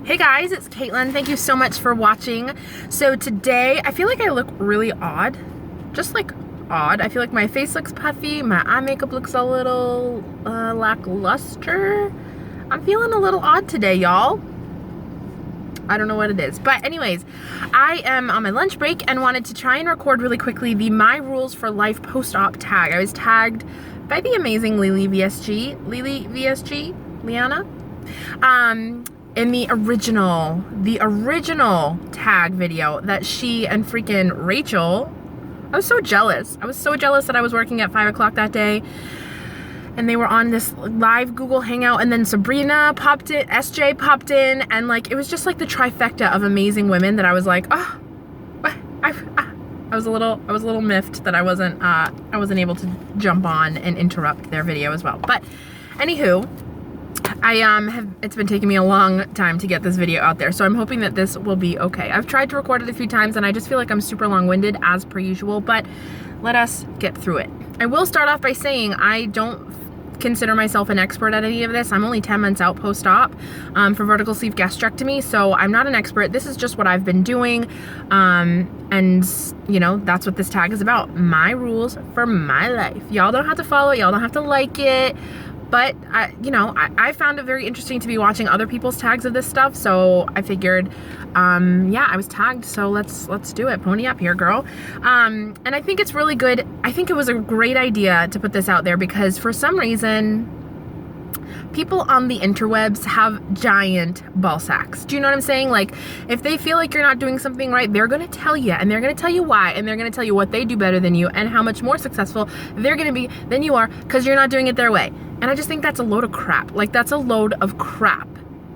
Hey guys, it's Caitlin. Thank you so much for watching. So today, I feel like I look really odd. Just like odd. I feel like my face looks puffy. My eye makeup looks a little lackluster. I'm feeling a little odd today, y'all. I don't know what it is. But anyways, I am on my lunch break and wanted to try and record really quickly the My Rules for Life post-op tag. I was tagged by the amazing Lily VSG, Liana. In the original tag video that she and freaking Rachel, I was so jealous. I was so jealous that I was working at 5 o'clock that day and they were on this live Google Hangout, and then Sabrina popped in, SJ popped in, and like, it was just like the trifecta of amazing women that I was like, oh, I was a little miffed that I wasn't able to jump on and interrupt their video as well. But anywho, it's been taking me a long time to get this video out there, so I'm hoping that this will be okay. I've tried to record it a few times and I just feel like I'm super long-winded as per usual, but let us get through it. I will start off by saying I don't consider myself an expert at any of this. I'm only 10 months out post-op for vertical sleeve gastrectomy, so I'm not an expert. This is just what I've been doing, and you know, that's what this tag is about. My rules for my life. Y'all don't have to follow it, y'all don't have to like it, but I found it very interesting to be watching other people's tags of this stuff, so I figured, yeah, I was tagged, so let's do it. Pony up here, girl. And I think it's really good. I think it was a great idea to put this out there because for some reason, people on the interwebs have giant ball sacks. Do you know what I'm saying? Like, if they feel like you're not doing something right, they're going to tell you, and they're going to tell you why, and they're going to tell you what they do better than you and how much more successful they're going to be than you are because you're not doing it their way. And I just think that's a load of crap. Like, that's a load of crap.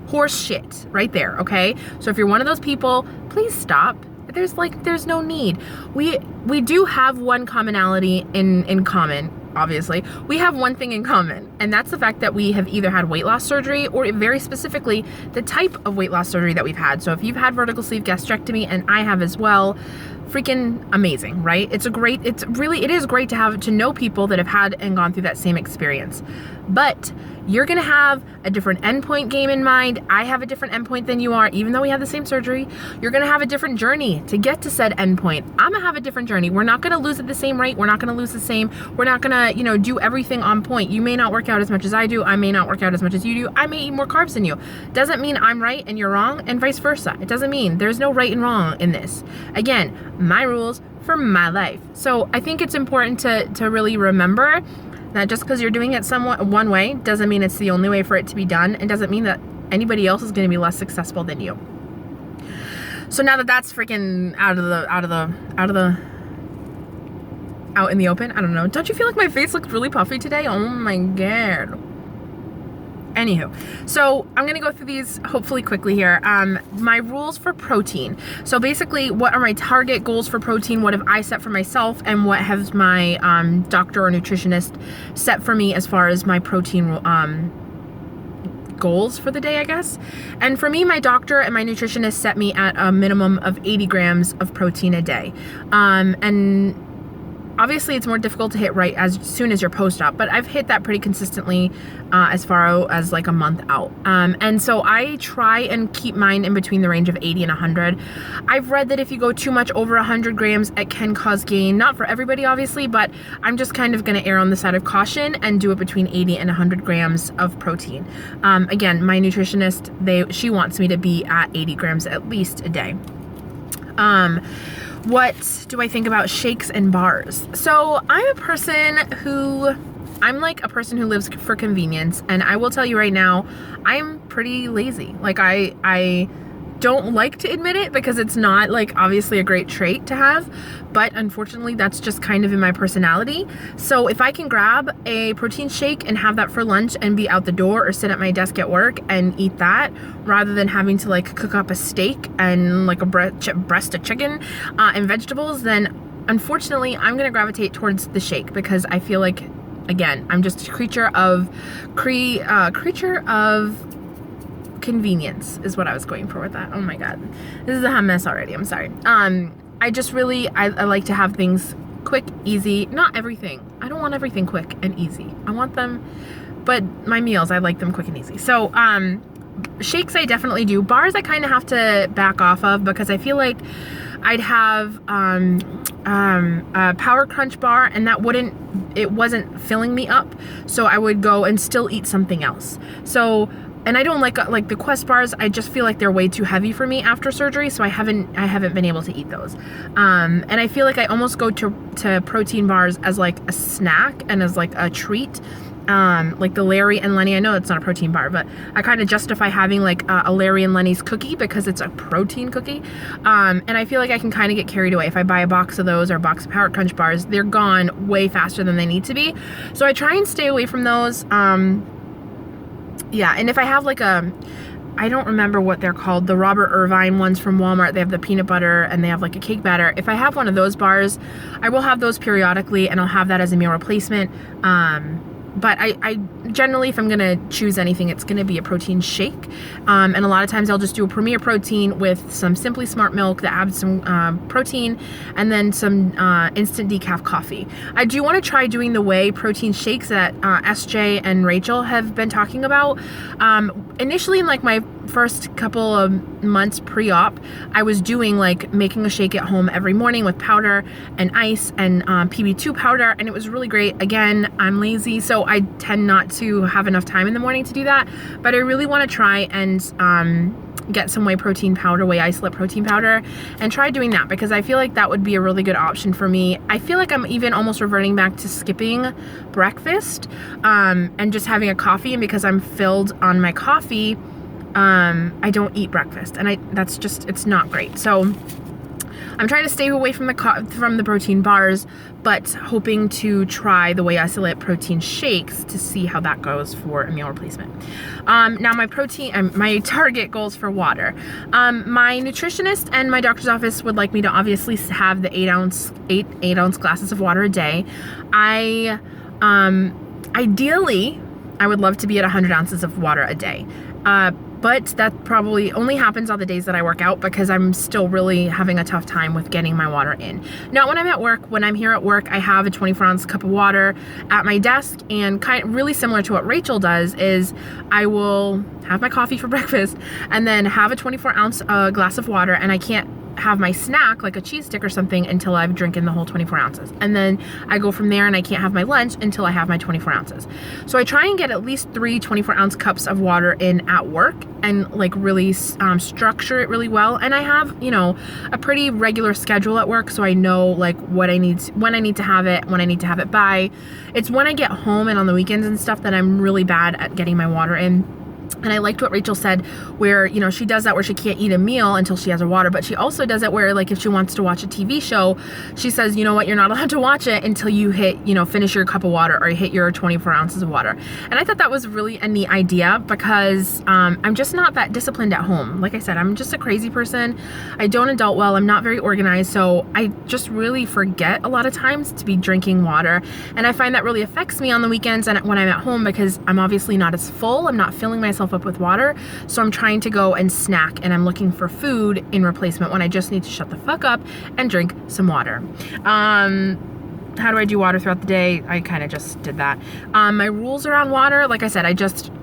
Horse shit right there, okay? So if you're one of those people, please stop. There's no need. We do have one commonality in common, obviously. We have one thing in common, and that's the fact that we have either had weight loss surgery or very specifically the type of weight loss surgery that we've had. So if you've had vertical sleeve gastrectomy, and I have as well, freaking amazing, right? It is great to know people that have had and gone through that same experience. But you're gonna have a different endpoint game in mind. I have a different endpoint than you are, even though we had the same surgery. You're gonna have a different journey to get to said endpoint. I'm gonna have a different journey. We're not gonna lose at the same rate. We're not gonna lose the same. We're not gonna, do everything on point. You may not work out as much as I do. I may not work out as much as you do. I may eat more carbs than you. Doesn't mean I'm right and you're wrong, and vice versa. It doesn't mean there's no right and wrong in this. Again, my rules for my life. So I think it's important to really remember that just because you're doing it somewhat one way doesn't mean it's the only way for it to be done, and doesn't mean that anybody else is going to be less successful than you. So now that that's freaking out in the open, I don't know. Don't you feel like my face looks really puffy today? Oh my god. Anywho, so I'm gonna go through these hopefully quickly here. My rules for protein. So basically, what are my target goals for protein? What have I set for myself? And what has my doctor or nutritionist set for me as far as my protein goals for the day, I guess? And for me, my doctor and my nutritionist set me at a minimum of 80 grams of protein a day. And obviously, it's more difficult to hit right as soon as you're post-op, but I've hit that pretty consistently as far as like a month out. And so I try and keep mine in between the range of 80 and 100. I've read that if you go too much over 100 grams, it can cause gain. Not for everybody, obviously, but I'm just kind of going to err on the side of caution and do it between 80 and 100 grams of protein. Again, my nutritionist, she wants me to be at 80 grams at least a day. What do I think about shakes and bars? So I'm like a person who lives for convenience, and I will tell you right now, I'm pretty lazy. Like I don't like to admit it because it's not like obviously a great trait to have, but unfortunately that's just kind of in my personality. So if I can grab a protein shake and have that for lunch and be out the door or sit at my desk at work and eat that rather than having to like cook up a steak and like a breast of chicken and vegetables, then unfortunately I'm gonna gravitate towards the shake because I feel like, again, I'm just a creature of convenience is what I was going for with that. Oh my god, this is a hot mess already. I'm sorry. I just really I like to have things quick, easy. Not everything. I don't want everything quick and easy. I want them, but my meals, I like them quick and easy. So shakes I definitely do. Bars I kind of have to back off of because I feel like I'd have a Power Crunch bar and it wasn't filling me up. So I would go and still eat something else. So, and I don't like the Quest bars. I just feel like they're way too heavy for me after surgery. So I haven't been able to eat those. And I feel like I almost go to protein bars as like a snack and as like a treat. Like the Larry and Lenny, I know it's not a protein bar, but I kind of justify having like a Larry and Lenny's cookie because it's a protein cookie. And I feel like I can kind of get carried away. If I buy a box of those or a box of Power Crunch bars, they're gone way faster than they need to be. So I try and stay away from those. Yeah, and if I have like I don't remember what they're called, the Robert Irvine ones from Walmart, they have the peanut butter and they have like a cake batter. If I have one of those bars, I will have those periodically and I'll have that as a meal replacement. But I generally, if I'm going to choose anything, it's going to be a protein shake. And a lot of times I'll just do a Premier Protein with some Simply Smart milk that adds some protein and then some instant decaf coffee. I do want to try doing the whey protein shakes that SJ and Rachel have been talking about. Initially, in like my first couple of months pre-op, I was doing like making a shake at home every morning with powder and ice and PB2 powder, and it was really great. Again, I'm lazy, so I tend not to have enough time in the morning to do that, but I really want to try and get some whey protein powder, whey isolate protein powder, and try doing that because I feel like that would be a really good option for me. I feel like I'm even almost reverting back to skipping breakfast and just having a coffee, and because I'm filled on my coffee, I don't eat breakfast, and that's just, it's not great. So I'm trying to stay away from the protein bars, but hoping to try the whey isolate protein shakes to see how that goes for a meal replacement. Now my target goals for water. My nutritionist and my doctor's office would like me to obviously have the 8 ounce glasses of water a day. Ideally, I would love to be at 100 ounces of water a day. But that probably only happens on the days that I work out because I'm still really having a tough time with getting my water in. Not when I'm at work. When I'm here at work, I have a 24-ounce cup of water at my desk, and really similar to what Rachel does is I will have my coffee for breakfast and then have a 24-ounce glass of water, and I can't have my snack like a cheese stick or something until I've drinking the whole 24 ounces. And then I go from there and I can't have my lunch until I have my 24 ounces. So I try and get at least 3 24-ounce cups of water in at work and like really structure it really well. And I have, a pretty regular schedule at work, so I know like when I need to have it, when I need to have it by. It's when I get home and on the weekends and stuff that I'm really bad at getting my water in. And I liked what Rachel said where, she does that where she can't eat a meal until she has her water, but she also does it where like if she wants to watch a TV show, she says, you know what, you're not allowed to watch it until you hit, finish your cup of water or hit your 24 ounces of water. And I thought that was really a neat idea because I'm just not that disciplined at home. Like I said, I'm just a crazy person. I don't adult well. I'm not very organized. So I just really forget a lot of times to be drinking water. And I find that really affects me on the weekends and when I'm at home because I'm obviously not as full. I'm not filling myself up with water, so I'm trying to go and snack and I'm looking for food in replacement when I just need to shut the fuck up and drink some water. How do I do water throughout the day? I kind of just did that. My rules around water, like I said,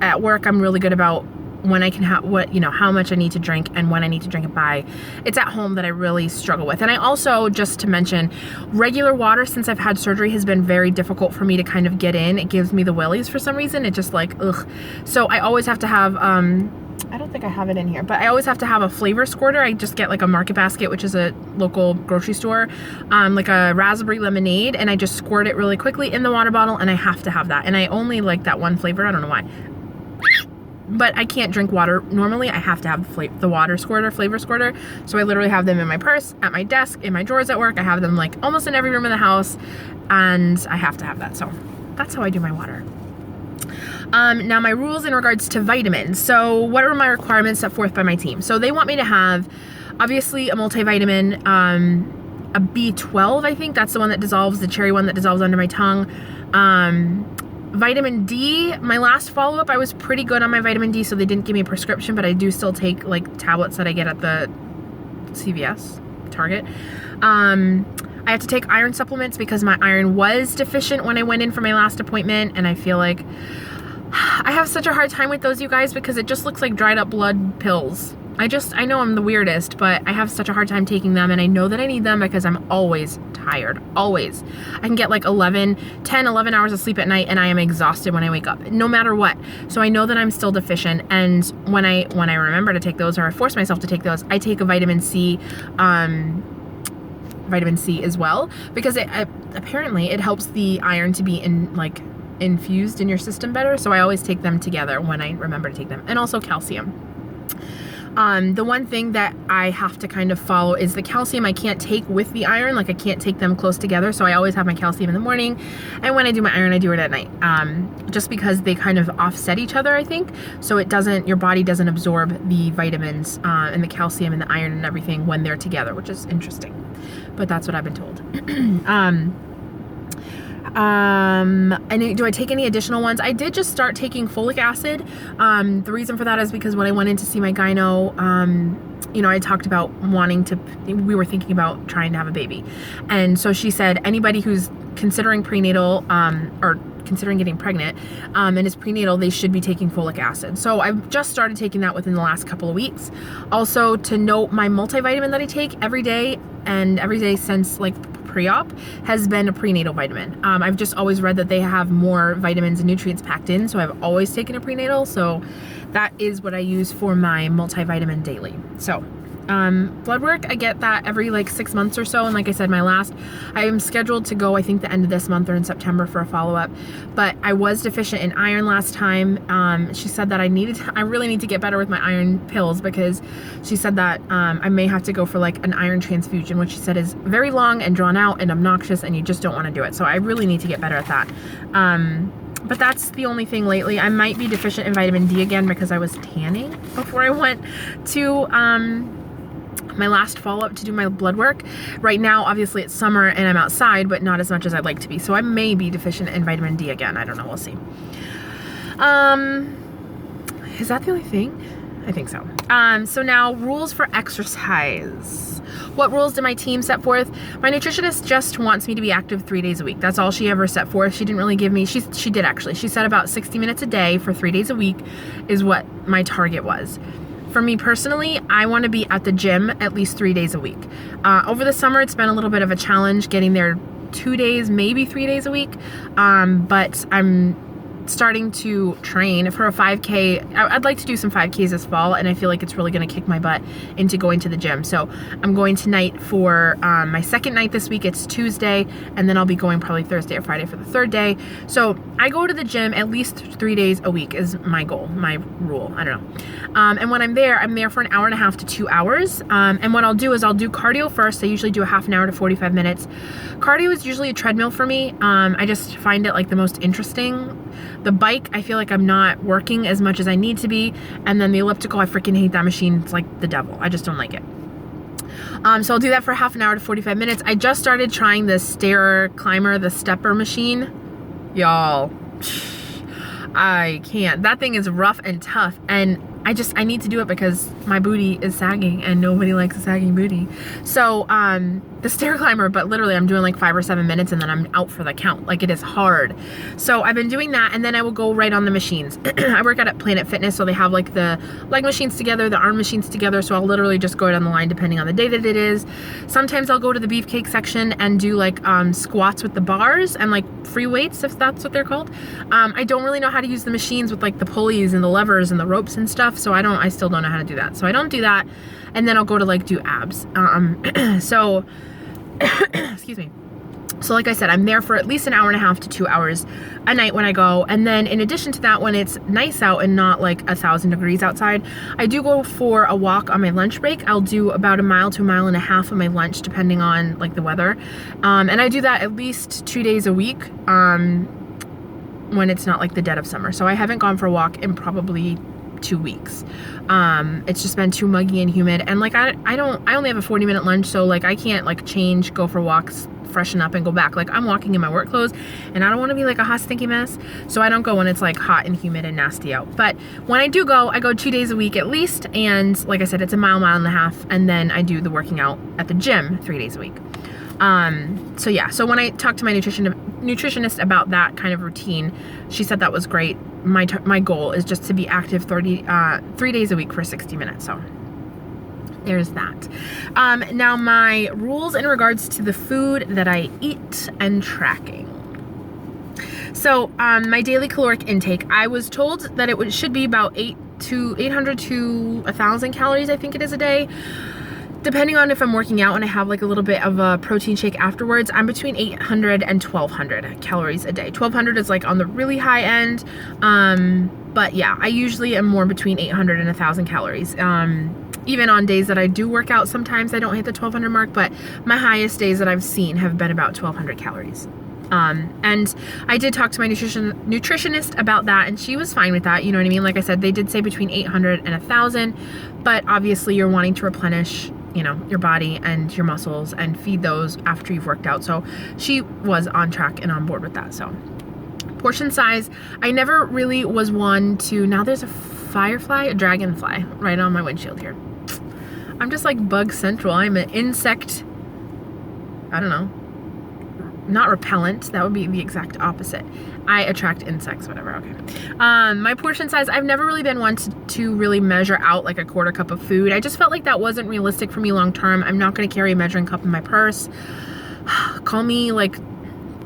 at work I'm really good about when I can have how much I need to drink and when I need to drink it by. It's at home that I really struggle with. And I also, just to mention, regular water since I've had surgery has been very difficult for me to kind of get in. It gives me the willies for some reason. It just like, ugh. So I always have to have, I don't think I have it in here, but I always have to have a flavor squirter. I just get like a Market Basket, which is a local grocery store, like a raspberry lemonade, and I just squirt it really quickly in the water bottle, and I have to have that. And I only like that one flavor. I don't know why. But I can't drink water normally. I have to have the water squirter, flavor squirter. So I literally have them in my purse, at my desk, in my drawers at work. I have them like almost in every room in the house, and I have to have that. So that's how I do my water. Now my rules in regards to vitamins. So what are my requirements set forth by my team? So they want me to have obviously a multivitamin, a B12, I think that's the one that dissolves, the cherry one that dissolves under my tongue. Vitamin D, my last follow-up, I was pretty good on my vitamin D, so they didn't give me a prescription, but I do still take like tablets that I get at the CVS, Target. I have to take iron supplements because my iron was deficient when I went in for my last appointment, and I feel like I have such a hard time with those, you guys, because it just looks like dried up blood pills. I know I'm the weirdest, but I have such a hard time taking them, and I know that I need them because I'm always tired, always. I can get like 10, 11 hours of sleep at night, and I am exhausted when I wake up, no matter what. So I know that I'm still deficient, and when I remember to take those, or I force myself to take those, I take a vitamin C as well, because apparently it helps the iron to be infused in your system better. So I always take them together when I remember to take them, and also calcium. The one thing that I have to kind of follow is the calcium I can't take with the iron. Like I can't take them close together. So I always have my calcium in the morning, and when I do my iron, I do it at night. Just because they kind of offset each other, I think. So your body doesn't absorb the vitamins and the calcium and the iron and everything when they're together, which is interesting. But that's what I've been told. And do I take any additional ones? I did just start taking folic acid. The reason for that is because when I went in to see my gyno, I talked about we were thinking about trying to have a baby. And so she said, anybody who's considering prenatal, or considering getting pregnant, and is prenatal, they should be taking folic acid. So I've just started taking that within the last couple of weeks. Also, to note, my multivitamin that I take every day since like pre-op has been a prenatal vitamin. I've just always read that they have more vitamins and nutrients packed in, so I've always taken a prenatal. So that is what I use for my multivitamin daily. So blood work, I get that every like 6 months or so. And like I said, I am scheduled to go, I think the end of this month or in September for a follow-up, but I was deficient in iron last time. She said that I really need to get better with my iron pills, because she said that I may have to go for like an iron transfusion, which she said is very long and drawn out and obnoxious, and you just don't want to do it. So I really need to get better at that. But that's the only thing lately. I might be deficient in vitamin D again because I was tanning before I went to my last follow-up to do my blood work. Right now, obviously it's summer and I'm outside, but not as much as I'd like to be. So I may be deficient in vitamin D again. I don't know. We'll see. Is that the only thing? I think so. So now, rules for exercise. What rules did my team set forth? My nutritionist just wants me to be active 3 days a week. That's all she ever set forth. She didn't really give me, she did actually. She said about 60 minutes a day for 3 days a week is what my target was. For me personally, I want to be at the gym at least 3 days a week. Over the summer, it's been a little bit of a challenge getting there 2 days, maybe 3 days a week. But I'm starting to train for a 5K. I'd like to do some 5Ks this fall, and I feel like it's really going to kick my butt into going to the gym. So I'm going tonight for my second night this week. It's Tuesday, and then I'll be going probably Thursday or Friday for the third day. So I go to the gym at least 3 days a week is my goal, my rule. I don't know. And when I'm there for an hour and a half to 2 hours. And what I'll do is I'll do cardio first. I usually do a half an hour to 45 minutes. Cardio is usually a treadmill for me. I just find it like the most interesting. The bike, I feel like I'm not working as much as I need to be. And then the elliptical, I freaking hate that machine. It's like the devil. I just don't like it. So I'll do that for half an hour to 45 minutes. I just started trying the stair climber, the stepper machine. Y'all, I can't. That thing is rough and tough. And I need to do it because my booty is sagging and nobody likes a sagging booty. So, the stair climber, but literally I'm doing like 5 or 7 minutes and then I'm out for the count. Like, it is hard. So I've been doing that, and then I will go right on the machines. I work out at Planet Fitness, so they have like the leg machines together, the arm machines together. So I'll literally just go down the line depending on the day that it is. Sometimes I'll go to the beefcake section and do like squats with the bars and like free weights, if that's what they're called. I don't really know how to use the machines with like the pulleys and the levers and the ropes and stuff. So I still don't know how to do that. So I don't do that. And then I'll go to like do abs. So, excuse me. So like I said, I'm there for at least an hour and a half to 2 hours a night when I go. And then in addition to that, when it's nice out and not like 1,000 degrees outside, I do go for a walk on my lunch break. I'll do about 1 mile to 1.5 miles on my lunch, depending on like the weather. And I do that at least 2 days a week when it's not like the dead of summer. So I haven't gone for a walk in probably 2 weeks. It's just been too muggy and humid, and like I only have a 40-minute lunch, so like I can't like change, go for walks, freshen up and go back. Like, I'm walking in my work clothes and I don't want to be like a hot stinky mess, so I don't go when it's like hot and humid and nasty out. But when I do go, I go 2 days a week at least, and like I said, it's 1.5 miles, and then I do the working out at the gym 3 days a week. So yeah, so when I talked to my nutritionist about that kind of routine, she said that was great. My goal is just to be active 3 days a week for 60 minutes. So there's that. Now my rules in regards to the food that I eat and tracking. So my daily caloric intake, I was told that it should be about 800 to 1,000 calories, I think it is, a day. Depending on if I'm working out and I have like a little bit of a protein shake afterwards, I'm between 800 and 1,200 calories a day. 1,200 is like on the really high end. But yeah, I usually am more between 800 and 1,000 calories. Even on days that I do work out, sometimes I don't hit the 1,200 mark, but my highest days that I've seen have been about 1,200 calories. And I did talk to my nutritionist about that, and she was fine with that. You know what I mean? Like I said, they did say between 800 and 1,000, but obviously you're wanting to replenish, you know, your body and your muscles and feed those after you've worked out. So she was on track and on board with that. So portion size, I never really was one to, now there's a dragonfly right on my windshield here. I'm just like bug central. I'm an insect, I don't know, not repellent. That would be the exact opposite. I attract insects, whatever. Okay. My portion size, I've never really been one to really measure out like a quarter cup of food. I just felt like that wasn't realistic for me long term. I'm not going to carry a measuring cup in my purse. Call me like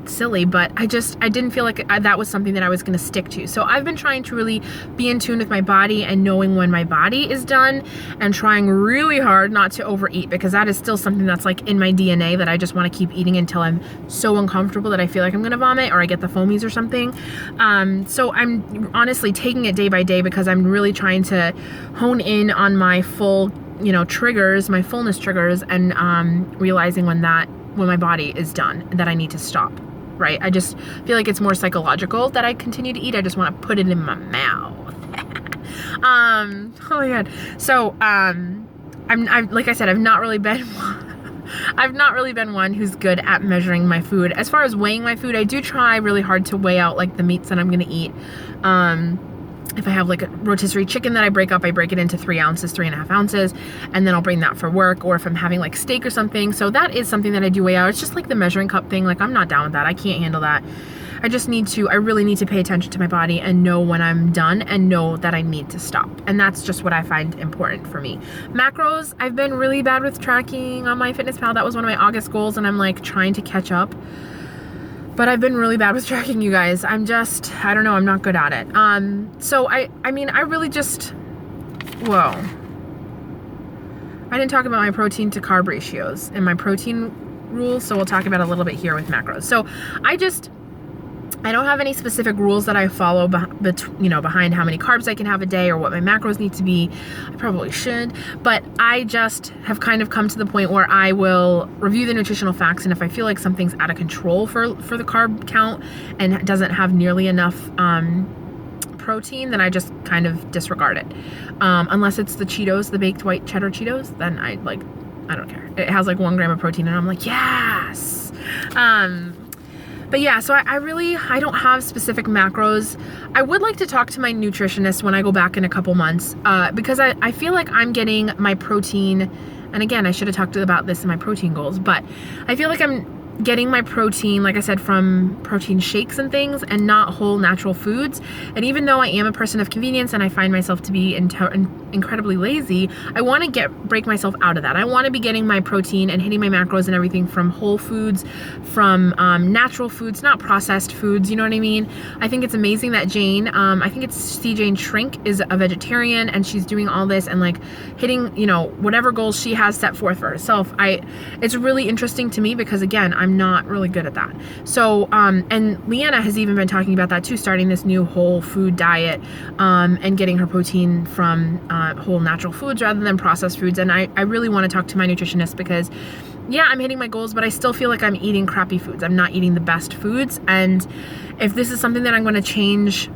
silly, but I didn't feel like that was something that I was going to stick to. So I've been trying to really be in tune with my body and knowing when my body is done, and trying really hard not to overeat, because that is still something that's like in my DNA, that I just want to keep eating until I'm so uncomfortable that I feel like I'm going to vomit or I get the foamies or something. So I'm honestly taking it day by day, because I'm really trying to hone in on my full, you know, triggers, my fullness triggers, and realizing when my body is done, that I need to stop. Right? I just feel like it's more psychological that I continue to eat. I just want to put it in my mouth. Oh my God. So, I'm like I said, I've not really been one who's good at measuring my food. As far as weighing my food, I do try really hard to weigh out like the meats that I'm going to eat. If I have like a rotisserie chicken that I break it into 3 ounces, 3.5 ounces, and then I'll bring that for work. Or if I'm having like steak or something. So that is something that I do weigh out. It's just like the measuring cup thing. Like, I'm not down with that. I can't handle that. I really need to pay attention to my body and know when I'm done, and know that I need to stop. And that's just what I find important for me. Macros, I've been really bad with tracking on MyFitnessPal. That was one of my August goals, and I'm like trying to catch up. But I've been really bad with tracking, you guys. I don't know, I'm not good at it. So I really just, whoa. I didn't talk about my protein to carb ratios and my protein rules, so we'll talk about it a little bit here with macros. So I don't have any specific rules that I follow behind how many carbs I can have a day or what my macros need to be. I probably should, but I just have kind of come to the point where I will review the nutritional facts, and if I feel like something's out of control for the carb count and doesn't have nearly enough protein, then I just kind of disregard it. Unless it's the Cheetos, the baked white cheddar Cheetos, then I don't care. It has like 1 gram of protein, and I'm like, yes. But yeah, so I don't have specific macros. I would like to talk to my nutritionist when I go back in a couple months, because I feel like I'm getting my protein, and again, I should have talked about this in my protein goals, but I feel like I'm getting my protein, like I said, from protein shakes and things, and not whole natural foods. And even though I am a person of convenience and I find myself to be incredibly lazy, I want to break myself out of that. I want to be getting my protein and hitting my macros and everything from whole foods, from natural foods, not processed foods. You know what I mean? I think it's amazing that Jane, I think it's C. Jane Shrink, is a vegetarian, and she's doing all this and like hitting, whatever goals she has set forth for herself. It's really interesting to me, because again, I'm not really good at that. So, and Leanna has even been talking about that too, starting this new whole food diet, and getting her protein from whole natural foods rather than processed foods. And I really want to talk to my nutritionist, because yeah, I'm hitting my goals, but I still feel like I'm eating crappy foods. I'm not eating the best foods. And if this is something that I'm going to change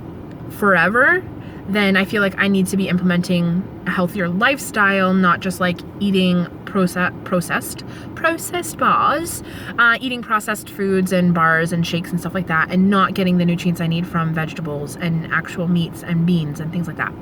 forever, then I feel like I need to be implementing a healthier lifestyle, not just like eating processed bars, eating processed foods and bars and shakes and stuff like that, and not getting the nutrients I need from vegetables and actual meats and beans and things like that.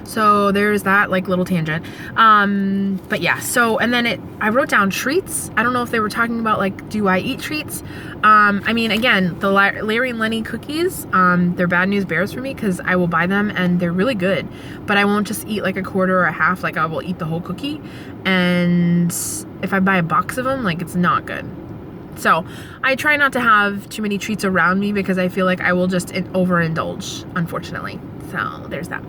So there's that like little tangent. But yeah, so, and then I wrote down treats. I don't know if they were talking about like, do I eat treats? I mean, again, the Larry and Lenny cookies, they're bad news bears for me because I will buy them and they're really good, but I won't just eat like a quarter or a half. Like I will eat the whole cookie. And if I buy a box of them, like it's not good. So I try not to have too many treats around me because I feel like I will just overindulge, unfortunately. So there's that.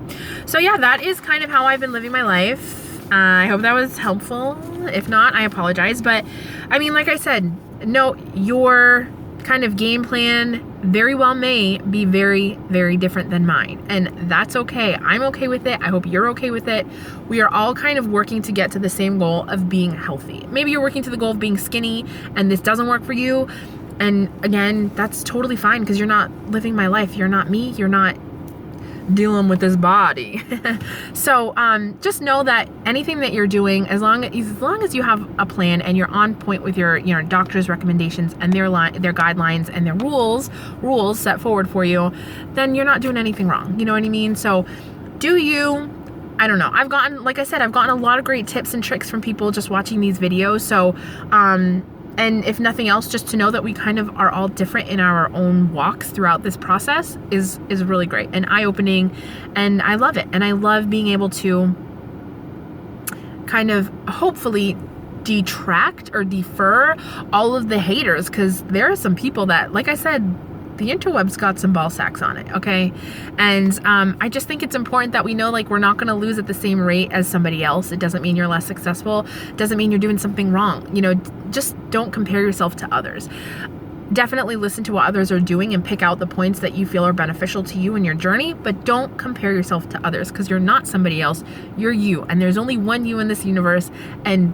So yeah, that is kind of how I've been living my life. I hope that was helpful. If not, I apologize. But I mean, like I said, no, your kind of game plan very well may be very, very different than mine. And that's okay. I'm okay with it. I hope you're okay with it. We are all kind of working to get to the same goal of being healthy. Maybe you're working to the goal of being skinny and this doesn't work for you. And again, that's totally fine because you're not living my life. You're not me. You're not dealing with this body. So just know that anything that you're doing, as long as you have a plan and you're on point with your doctor's recommendations and their guidelines and their rules set forward for you, then you're not doing anything wrong. You know what I mean? So do you. I don't know. Like I said, I've gotten a lot of great tips and tricks from people just watching these videos. So and if nothing else, just to know that we kind of are all different in our own walks throughout this process is really great and eye-opening, and I love it. And I love being able to kind of hopefully detract or defer all of the haters, because there are some people that, like I said, the interweb's got some ball sacks on it, okay? And I just think it's important that we know, like, we're not going to lose at the same rate as somebody else. It doesn't mean you're less successful. It doesn't mean you're doing something wrong. You know, just don't compare yourself to others. Definitely listen to what others are doing and pick out the points that you feel are beneficial to you in your journey, but don't compare yourself to others, because you're not somebody else. You're you, and there's only one you in this universe, and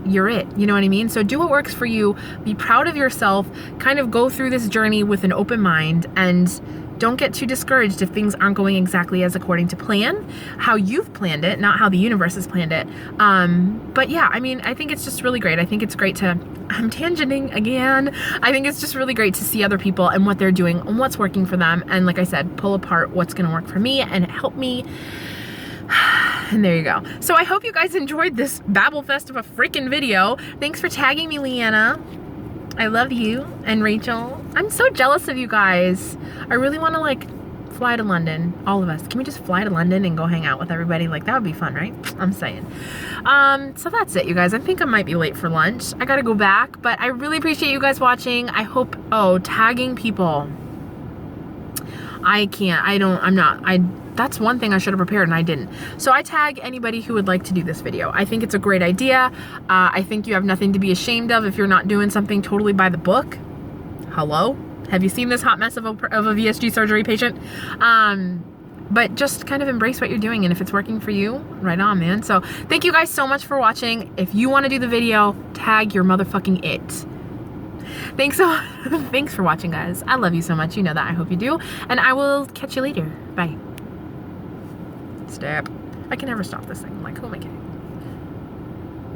you're it. You know what I mean? So do what works for you. Be proud of yourself. Kind of go through this journey with an open mind, and don't get too discouraged if things aren't going exactly as according to plan, how you've planned it, not how the universe has planned it. But yeah, I mean, I think it's just really great. I think it's great I'm tangenting again. I think it's just really great to see other people and what they're doing and what's working for them. And like I said, pull apart what's going to work for me and help me. And there you go. So I hope you guys enjoyed this babble fest of a freaking video. Thanks for tagging me, Leanna. I love you. And Rachel, I'm so jealous of you guys. I really want to like fly to London, all of us. Can we just fly to London and go hang out with everybody? Like, that would be fun, right? I'm saying. So that's it, you guys. I think I might be late for lunch. I gotta go back, but I really appreciate you guys watching. I hope, tagging people. That's one thing I should have prepared and I didn't. So I tag anybody who would like to do this video. I think it's a great idea. I think you have nothing to be ashamed of if you're not doing something totally by the book. Hello? Have you seen this hot mess of a VSG surgery patient? But just kind of embrace what you're doing, and if it's working for you, right on, man. So thank you guys so much for watching. If you want to do the video, tag your motherfucking it. Thanks for watching, guys. I love you so much. You know that. I hope you do. And I will catch you later. Bye. Stop. I can never stop this thing. I'm like, who am I kidding?